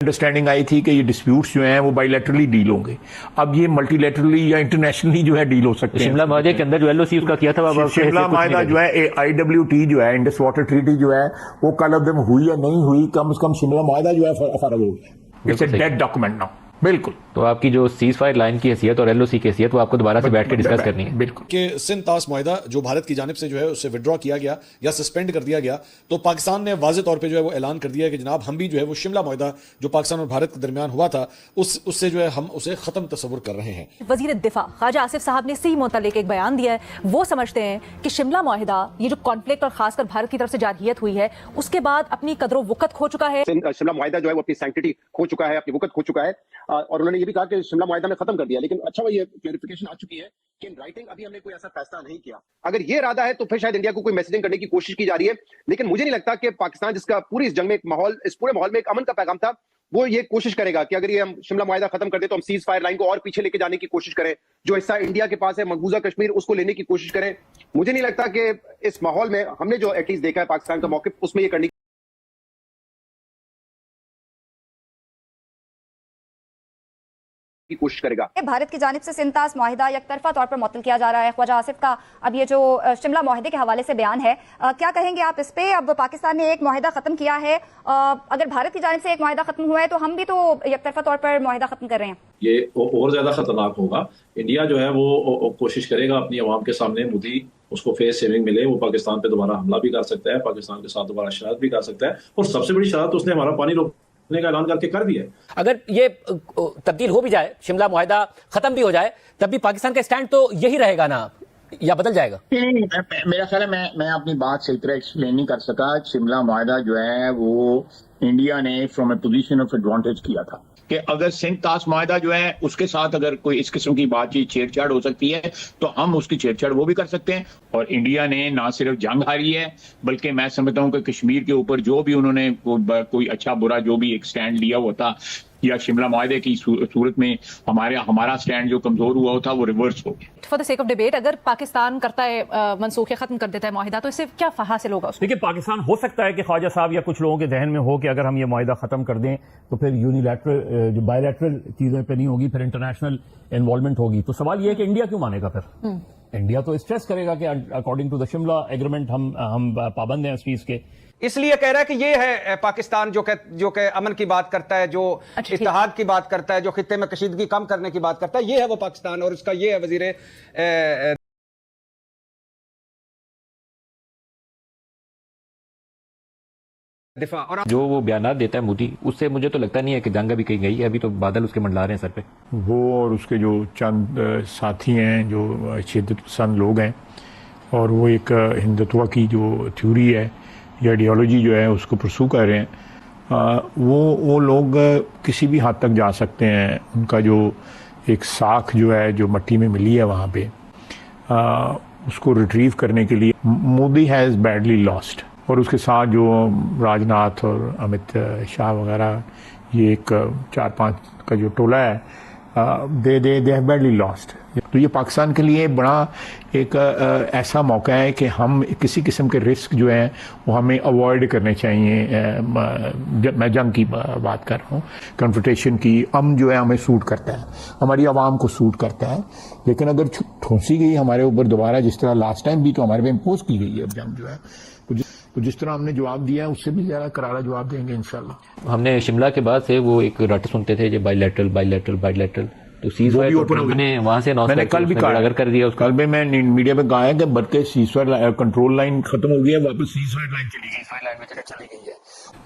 Understanding I थी कि ये डिस्प्यूट्स जो हैं वो बायलैटरली डील होंगे। अब ये मल्टीलैटरली या इंटरनेशनली जो है डील हो सकते हैं। शिमला माहदे के अंदर जो एलओसी उसका किया था, शिमला माहदा जो है IWT जो है इंडस वाटर ट्रीटी जो है वो कल अदम हुई या नहीं हुई, कम से कम शिमला माहदा जो है फर्क हो गया। It's a dead document now. बिल्कुल। तो आपकी जो सीज फायर लाइन की हैसियत और एलओसी की हैसियत वो आपको दोबारा से बैठ के डिस्कस करनी है। बिल्कुल कि सिंध तास मुआहिदा जो भारत की जानिब से जो है उससे विड्रॉ किया गया या सस्पेंड कर दिया गया, तो पाकिस्तान ने वाज़ेह तौर पे जो है वो ऐलान कर दिया है कि जनाब हम भी जो है वो शिमला मुआहिदा जो पाकिस्तान और भारत के दरमियान हुआ था उससे जो है हम उसे ख़त्म तस्वुर कर रहे हैं। वज़ीर दिफा ख्वाजा आसिफ साहब ने इसी मुतालिक एक बयान दिया है। वो समझते हैं कि शिमला मुआहिदा ये जो कॉन्फ्लिक्ट और खासकर भारत की तरफ से जारहियत हुई है उसके बाद अपनी कदर वक़्त खो चुका है। शिमला मुआहिदा जो है वो अपनी सैंक्टिटी खो चुका है, अपनी वक़्त खो चुका है, और उन्होंने ये भी कहा कि शिमला मुआहिदा में खत्म कर दिया। लेकिन अच्छा ये क्लैरिफिकेशन आ चुकी है कि इन राइटिंग अभी हमने कोई ऐसा फैसला नहीं किया। अगर ये इरादा है तो फिर शायद इंडिया को कोई मैसेजिंग करने की कोशिश की जा रही है, लेकिन मुझे नहीं लगता कि पाकिस्तान जिसका पूरी इस जंग में एक माहौल, इस पूरे माहौल में एक अमन का पैगाम था, वो ये कोशिश करेगा कि अगर ये हम शिमला मुआहिदा खत्म कर दे तो हम सीज फायर लाइन को और पीछे लेके जाने की कोशिश करें, जो हिस्सा इंडिया के पास है मकबूजा कश्मीर उसको लेने की कोशिश करें। मुझे नहीं लगता कि इस माहौल में हमने जो एटलीस्ट देखा है पाकिस्तान का मौक़िफ़ उसमें ये करने की कोशिश करेगा। भारत की जानिब से सिंध तास मुआहिदा यकतरफा तौर पर मुअत्तल किया जा रहा है। ख्वाजा आसिफ का अब ये जो शिमला मुआहिदे के हवाले से बयान है, क्या कहेंगे आप इस पे? अब पाकिस्तान ने एक मुआहिदा खत्म किया है, अगर भारत की जानिब से एक मुआहिदा खत्म हुआ है तो हम भी तो यकतरफा तौर पर मुआहिदा खत्म कर रहे हैं। ये और ज्यादा खतरनाक होगा। इंडिया जो है वो कोशिश करेगा अपनी अवाम के सामने मुद्दी उसको फेस सेविंग मिले, वो पाकिस्तान पे दोबारा हमला भी कर सकता है, पाकिस्तान के साथ दोबारा शरारत भी कर सकता है, और सबसे बड़ी शरारत उसने हमारा पानी रोकने का ऐलान करके कर दिया है। अगर ये तब्दील हो भी जाए, शिमला मुआहिदा खत्म भी हो जाए, तब भी पाकिस्तान का स्टैंड तो यही रहेगा ना, या बदल जाएगा? नहीं, मेरा ख्याल है मैं अपनी बात सही तरह एक्सप्लेन नहीं कर सका। शिमला मुआहिदा जो है वो इंडिया ने from A position of advantage किया था कि अगर सिंध तास मुआहिदा जो है उसके साथ अगर कोई इस किस्म की बातचीत छेड़छाड़ हो सकती है तो हम उसकी छेड़छाड़ वो भी कर सकते हैं। और इंडिया ने ना सिर्फ जंग हारी है, बल्कि मैं समझता हूँ कि कश्मीर के ऊपर जो भी उन्होंने कोई अच्छा बुरा जो भी एक स्टैंड लिया हुआ था, या शिमला मुआहिदे की सूरत में हमारा स्टैंड जो कमजोर हुआ था वो रिवर्स हो गया। For the sake of debate, अगर पाकिस्तान करता है मनसूख खत्म कर देता है मुआहिदा, तो इससे क्या हासिल होगा? देखिए, पाकिस्तान हो सकता है कि ख्वाजा साहब या कुछ लोगों के जहन में हो कि अगर हम ये मुआहिदा खत्म कर दें तो फिर यूनिलैटरल जो बायलैटरल चीजें पे नहीं होगी, फिर इंटरनेशनल इन्वॉल्वमेंट होगी। तो सवाल ये है कि इंडिया क्यों मानेगा? फिर इंडिया तो स्ट्रेस करेगा कि according to the Shimla agreement हम पाबंद हैं इस चीज के। इसलिए कह रहा है कि ये है पाकिस्तान जो के अमन की बात करता है, जो इत्तेहाद की बात करता है, जो खित्ते में कशीदगी कम करने की बात करता है, ये है वो पाकिस्तान, और इसका ये है वजीर दिफा। और जो वो बयान देता है मोदी, उससे मुझे तो लगता नहीं है कि जंग अभी कहीं गई है, अभी तो बादल उसके मंडला रहे हैं सर पे। वो और उसके जो चंद साथी हैं जो शिद्दत पसंद लोग हैं, और वो एक हिंदुत्व की जो थ्योरी है या आइडियोलॉजी जो है उसको परसू कर रहे हैं, वो लोग किसी भी हद तक जा सकते हैं। उनका जो एक साख जो है जो मट्टी में मिली है वहाँ पे, उसको रिट्रीव करने के लिए मोदी हैज़ बैडली लॉस्ट, और उसके साथ जो राजनाथ और अमित शाह वगैरह, ये एक 4-5 का जो टोला है, दे हैव बैडली लॉस्ट। तो ये पाकिस्तान के लिए बड़ा एक ऐसा मौका है कि हम किसी किस्म के रिस्क जो हैं वो हमें अवॉइड करने चाहिए। मैं जंग की बात कर रहा हूँ, कन्फ्रंटेशन की। जो है हमें सूट करता है, हमारी आवाम को सूट करता है, लेकिन अगर ठोंसी गई हमारे ऊपर दोबारा, जिस तरह लास्ट टाइम भी तो हमारे पे इम्पोज की गई है अब जंग जो है, तो जिस तरह हमने जवाब दिया है उससे भी ज़्यादा करारा जवाब देंगे इंशाल्लाह। हमने शिमला के बाद से वो एक रट सुनते थे जो बायलैटरल, तो सीज फायर वहां से मैंने कल भी कहा, अगर कर दिया उसको। कल भी मैं मीडिया में कहा है कि बल्कि सीज फायर कंट्रोल लाइन खत्म हो गई है, वापस सीज फायर लाइन चली गई है।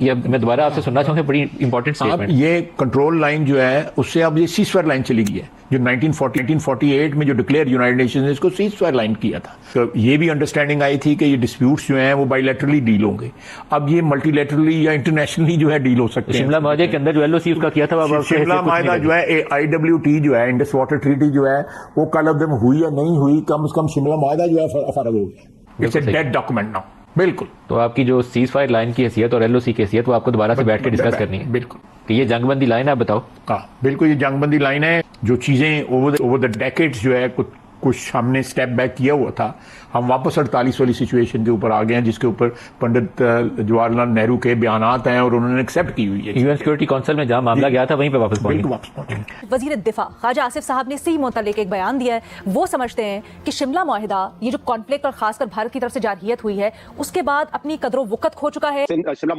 ये मैं दोबारा आपसे सुनना चाहूंगा, बड़ी इंपॉर्टेंट स्टेटमेंट। ये कंट्रोल लाइन जो है उससे अब ये सीज फायर लाइन चली गई है, जो 1948 में जो डिक्लेयर यूनाइटेड नेशंस ने इसको सीज फायर लाइन किया था। तो ये भी अंडरस्टैंडिंग आई थी कि ये डिस्प्यूट्स जो हैं वो बायलैटरली डील होंगे। अब ये मल्टीलैटरली या इंटरनेशनली जो है डील हो सकते हैं। शिमला माहदे के अंदर जो एलओसी उसका किया था, शिमला माहदा जो है IWT जो है इंडस वाटर ट्रीटी जो है वो कल अदम हुई या नहीं हुई, कम से कम शिमला माहदा जो है फर्क हो गया। It's a dead document now. बिल्कुल। तो आपकी जो सीज फायर लाइन की हैसियत और एलओसी की हैसियत वो आपको दोबारा से बैठ के डिस्कस करनी है। बिल्कुल कि ये जंगबंदी लाइन है, आप बताओ। हाँ बिल्कुल, ये जंगबंदी लाइन है। जो चीजें ओवर द डेकेड्स जो है कुछ कुछ हमने स्टेप बैक किया हुआ था, हम वापस 48 वाली सिचुएशन के ऊपर आ गए हैं, जिसके ऊपर पंडित जवाहरलाल नेहरू के बयानात हैं और उन्होंने एक्सेप्ट की हुई है। यूएन सिक्योरिटी काउंसिल में जहां मामला गया था वहीं पे वापस पहुंचे। वजीर दिफा ख्वाजा आसिफ साहब ने इसी मुतालिक एक बयान दिया है। वो समझते हैं कि शिमला मुआहिदा, ये जो कॉन्फ्लिक्ट और खासकर भारत की तरफ से जारहियत हुई है, उसके बाद अपनी कदर वक़्त खो चुका है। शिमला